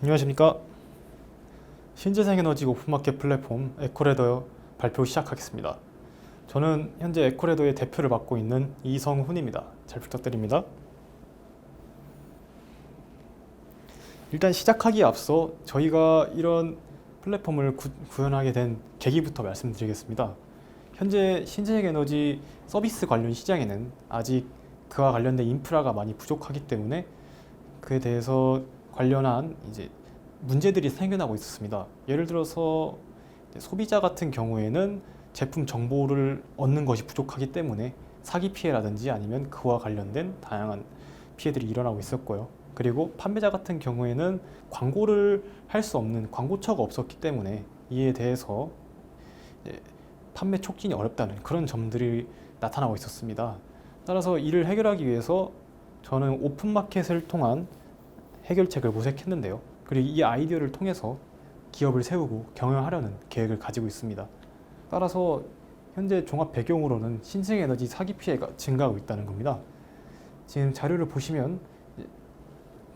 안녕하십니까. 신재생에너지 오픈마켓 플랫폼 에코레더 발표 시작하겠습니다. 저는 현재 에코레더의 대표를 맡고 있는 이성훈입니다. 잘 부탁드립니다. 일단 시작하기에 앞서 저희가 이런 플랫폼을 구현하게 된 계기부터 말씀드리겠습니다. 현재 신재생에너지 서비스 관련 시장에는 아직 그와 관련된 인프라가 많이 부족하기 때문에 그에 대해서 관련한 이제 문제들이 생겨나고 있었습니다. 예를 들어서 소비자 같은 경우에는 제품 정보를 얻는 것이 부족하기 때문에 사기 피해라든지 아니면 그와 관련된 다양한 피해들이 일어나고 있었고요. 그리고 판매자 같은 경우에는 광고를 할 수 없는 광고처가 없었기 때문에 이에 대해서 판매 촉진이 어렵다는 그런 점들이 나타나고 있었습니다. 따라서 이를 해결하기 위해서 저는 오픈마켓을 통한 해결책을 모색했는데요. 그리고 이 아이디어를 통해서 기업을 세우고 경영하려는 계획을 가지고 있습니다. 따라서 현재 종합 배경으로는 신생에너지 사기 피해가 증가하고 있다는 겁니다. 지금 자료를 보시면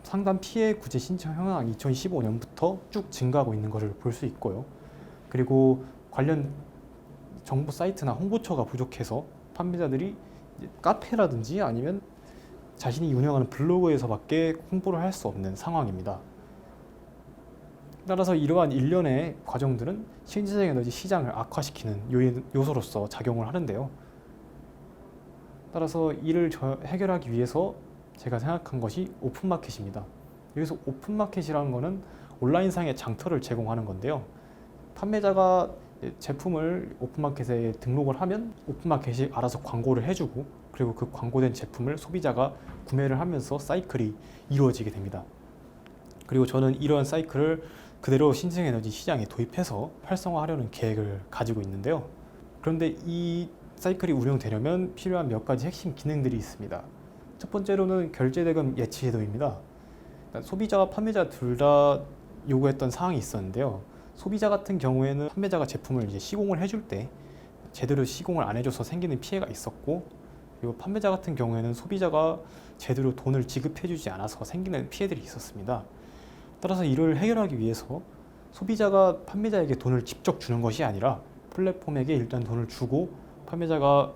상담 피해 구제 신청 현황 2015년부터 쭉 증가하고 있는 것을 볼 수 있고요. 그리고 관련 정보 사이트나 홍보처가 부족해서 판매자들이 카페라든지 아니면 자신이 운영하는 블로그에서밖에 홍보를 할 수 없는 상황입니다. 따라서 이러한 일련의 과정들은 신재생에너지 시장을 악화시키는 요소로서 작용을 하는데요. 따라서 이를 해결하기 위해서 제가 생각한 것이 오픈마켓입니다. 여기서 오픈마켓이라는 것은 온라인상의 장터를 제공하는 건데요. 판매자가 제품을 오픈마켓에 등록을 하면 오픈마켓이 알아서 광고를 해주고 그리고 그 광고된 제품을 소비자가 구매를 하면서 사이클이 이루어지게 됩니다. 그리고 저는 이러한 사이클을 그대로 신재생에너지 시장에 도입해서 활성화하려는 계획을 가지고 있는데요. 그런데 이 사이클이 운영되려면 필요한 몇 가지 핵심 기능들이 있습니다. 첫 번째로는 결제대금 예치 제도입니다. 소비자와 판매자 둘 다 요구했던 사항이 있었는데요. 소비자 같은 경우에는 판매자가 제품을 이제 시공을 해줄 때 제대로 시공을 안 해줘서 생기는 피해가 있었고, 그리고 판매자 같은 경우에는 소비자가 제대로 돈을 지급해주지 않아서 생기는 피해들이 있었습니다. 따라서 이를 해결하기 위해서 소비자가 판매자에게 돈을 직접 주는 것이 아니라 플랫폼에게 일단 돈을 주고 판매자가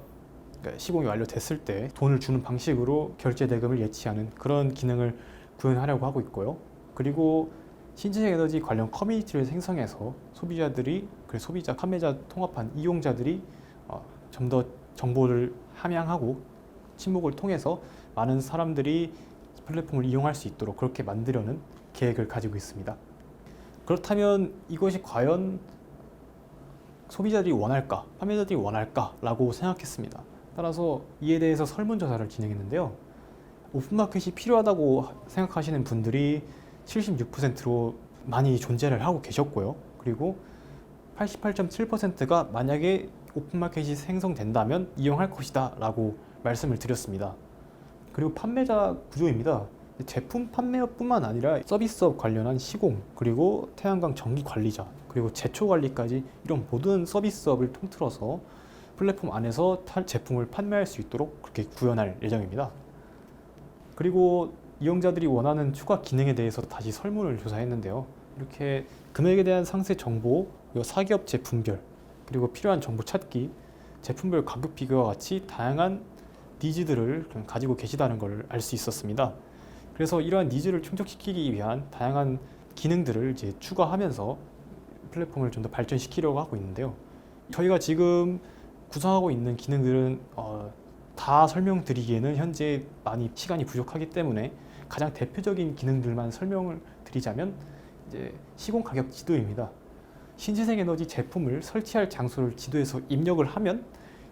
시공이 완료됐을 때 돈을 주는 방식으로 결제 대금을 예치하는 그런 기능을 구현하려고 하고 있고요. 그리고 신재생에너지 관련 커뮤니티를 생성해서 소비자들이, 소비자, 판매자 통합한 이용자들이 좀 더 정보를 함양하고 친목을 통해서 많은 사람들이 플랫폼을 이용할 수 있도록 그렇게 만들려는 계획을 가지고 있습니다. 그렇다면 이것이 과연 소비자들이 원할까, 판매자들이 원할까 라고 생각했습니다. 따라서 이에 대해서 설문조사를 진행했는데요. 오픈마켓이 필요하다고 생각하시는 분들이 76%로 많이 존재를 하고 계셨고요. 그리고 88.7%가 만약에 오픈마켓이 생성된다면 이용할 것이다 라고 말씀을 드렸습니다. 그리고 판매자 구조입니다. 제품 판매업뿐만 아니라 서비스업 관련한 시공, 그리고 태양광 전기 관리자, 그리고 제초 관리까지 이런 모든 서비스업을 통틀어서 플랫폼 안에서 제품을 판매할 수 있도록 그렇게 구현할 예정입니다. 그리고 이용자들이 원하는 추가 기능에 대해서 다시 설문을 조사했는데요. 이렇게 금액에 대한 상세 정보, 그리고 사기업체 분별, 그리고 필요한 정보 찾기, 제품별 가격 비교와 같이 다양한 니즈들을 가지고 계시다는 걸 알 수 있었습니다. 그래서 이러한 니즈를 충족시키기 위한 다양한 기능들을 이제 추가하면서 플랫폼을 좀 더 발전시키려고 하고 있는데요. 저희가 지금 구성하고 있는 기능들은 다 설명드리기에는 현재 많이 시간이 부족하기 때문에 가장 대표적인 기능들만 설명을 드리자면 이제 시공 가격 지도입니다. 신재생에너지 제품을 설치할 장소를 지도에서 입력을 하면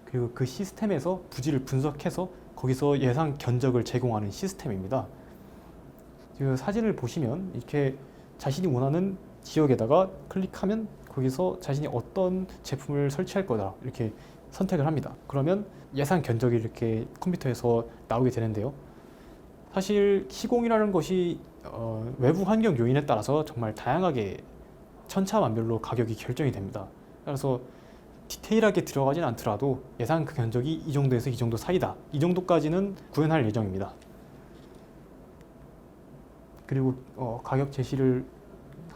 그리고 그 시스템에서 부지를 분석해서 거기서 예상 견적을 제공하는 시스템입니다. 지금 사진을 보시면 이렇게 자신이 원하는 지역에다가 클릭하면 거기서 자신이 어떤 제품을 설치할 거다 이렇게 선택을 합니다. 그러면 예상 견적이 이렇게 컴퓨터에서 나오게 되는데요. 사실 시공이라는 것이 외부 환경 요인에 따라서 정말 다양하게 천차만별로 가격이 결정이 됩니다. 그래서 디테일하게 들어가진 않더라도 예상 그 견적이 이 정도에서 이 정도 사이다, 이 정도까지는 구현할 예정입니다. 그리고 가격 제시를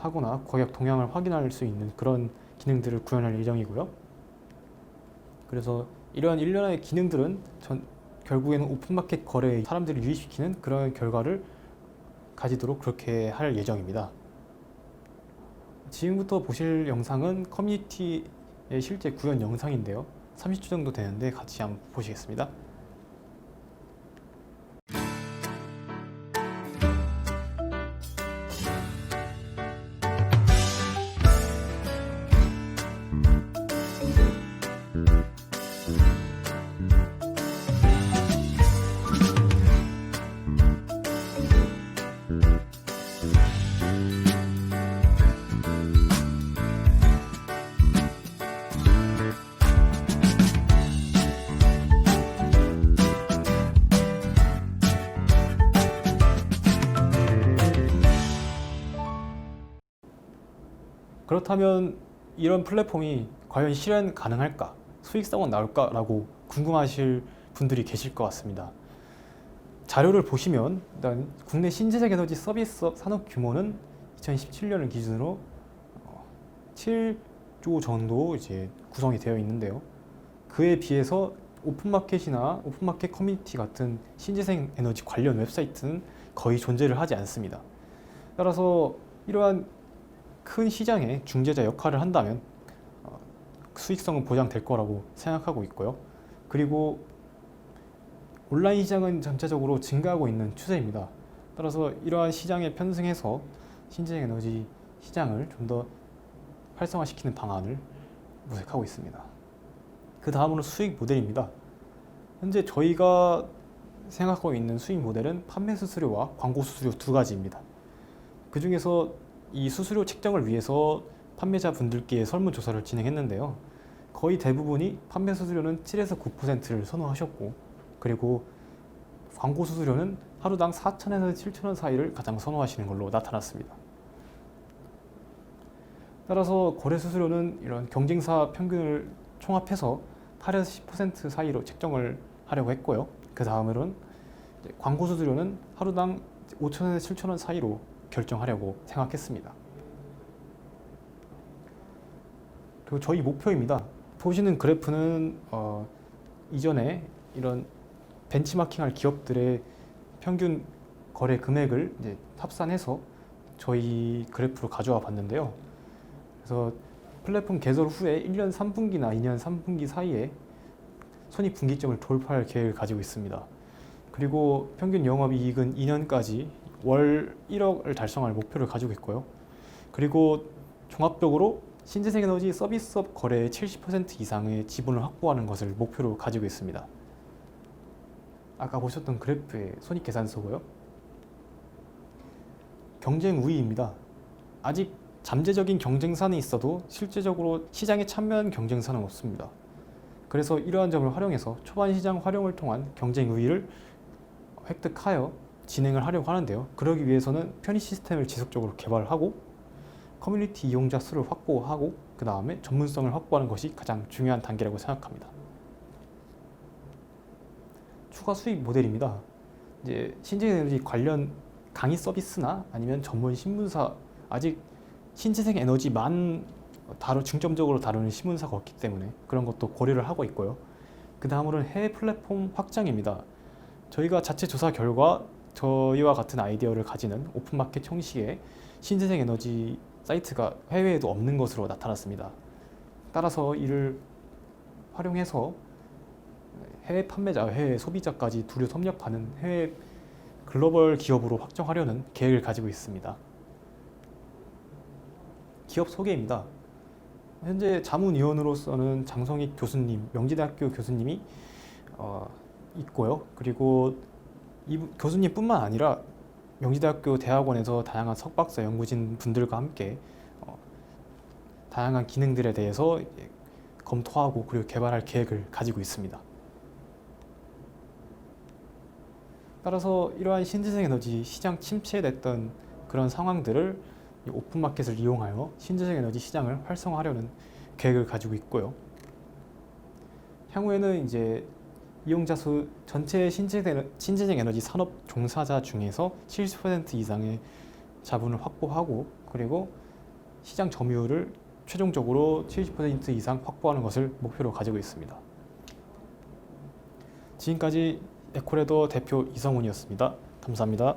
하거나 거액 동향을 확인할 수 있는 그런 기능들을 구현할 예정이고요. 그래서 이러한 일련의 기능들은 결국에는 오픈마켓 거래에 사람들을 유입시키는 그런 결과를 가지도록 그렇게 할 예정입니다. 지금부터 보실 영상은 커뮤니티의 실제 구현 영상인데요. 30초 정도 되는데 같이 한번 보시겠습니다. 그렇다면 이런 플랫폼이 과연 실현 가능할까? 수익성은 나올까? 라고 궁금하실 분들이 계실 것 같습니다. 자료를 보시면 일단 국내 신재생 에너지 서비스업 산업 규모는 2017년을 기준으로 7조 정도 이제 구성이 되어 있는데요. 그에 비해서 오픈마켓이나 오픈마켓 커뮤니티 같은 신재생 에너지 관련 웹사이트는 거의 존재를 하지 않습니다. 따라서 이러한 큰 시장의 중재자 역할을 한다면 수익성은 보장될 거라고 생각하고 있고요. 그리고 온라인 시장은 전체적으로 증가하고 있는 추세입니다. 따라서 이러한 시장에 편승해서 신재생 에너지 시장을 좀 더 활성화시키는 방안을 모색하고 있습니다. 그 다음으로 수익 모델입니다. 현재 저희가 생각하고 있는 수익 모델은 판매 수수료와 광고 수수료 두 가지입니다. 그 중에서 이 수수료 책정을 위해서 판매자분들께 설문조사를 진행했는데요. 거의 대부분이 판매 수수료는 7에서 9%를 선호하셨고, 그리고 광고 수수료는 하루당 4,000에서 7,000원 사이를 가장 선호하시는 걸로 나타났습니다. 따라서 거래 수수료는 이런 경쟁사 평균을 총합해서 8에서 10% 사이로 책정을 하려고 했고요. 그 다음으로는 광고 수수료는 하루당 5,000에서 7,000원 사이로 결정하려고 생각했습니다. 그리고 저희 목표입니다. 보시는 그래프는 이전에 이런 벤치마킹할 기업들의 평균 거래 금액을 이제 합산해서 저희 그래프로 가져와 봤는데요. 그래서 플랫폼 개설 후에 1년 3분기나 2년 3분기 사이에 손익분기점을 돌파할 계획을 가지고 있습니다. 그리고 평균 영업이익은 2년까지 월 1억을 달성할 목표를 가지고 있고요. 그리고 종합적으로 신재생 에너지 서비스업 거래의 70% 이상의 지분을 확보하는 것을 목표로 가지고 있습니다. 아까 보셨던 그래프의 손익계산서고요. 경쟁 우위입니다. 아직 잠재적인 경쟁사는 있어도 실제적으로 시장에 참여한 경쟁사는 없습니다. 그래서 이러한 점을 활용해서 초반 시장 활용을 통한 경쟁 우위를 획득하여 진행을 하려고 하는데요. 그러기 위해서는 편의 시스템을 지속적으로 개발하고 커뮤니티 이용자 수를 확보하고 그 다음에 전문성을 확보하는 것이 가장 중요한 단계라고 생각합니다. 추가 수익 모델입니다. 이제 신재생 에너지 관련 강의 서비스나 아니면 전문 신문사, 아직 신재생 에너지만 중점적으로 다루는 신문사가 없기 때문에 그런 것도 고려를 하고 있고요. 그 다음으로는 해외 플랫폼 확장입니다. 저희가 자체 조사 결과 저희와 같은 아이디어를 가지는 오픈마켓 형식의 신재생 에너지 사이트가 해외에도 없는 것으로 나타났습니다. 따라서 이를 활용해서 해외 판매자, 해외 소비자까지 두루 섭렵하는 해외 글로벌 기업으로 확정하려는 계획을 가지고 있습니다. 기업 소개입니다. 현재 자문위원으로서는 장성익 교수님, 명지대학교 교수님이 있고요. 그리고 이 교수님뿐만 아니라 명지대학교 대학원에서 다양한 석박사 연구진 분들과 함께 다양한 기능들에 대해서 검토하고 그리고 개발할 계획을 가지고 있습니다. 따라서 이러한 신재생 에너지 시장 침체됐던 그런 상황들을 오픈마켓을 이용하여 신재생 에너지 시장을 활성화하려는 계획을 가지고 있고요. 향후에는 이제 이용자 수 전체 신재생 에너지 산업 종사자 중에서 70% 이상의 자본을 확보하고 그리고 시장 점유율을 최종적으로 70% 이상 확보하는 것을 목표로 가지고 있습니다. 지금까지 에코레더 대표 이성훈이었습니다. 감사합니다.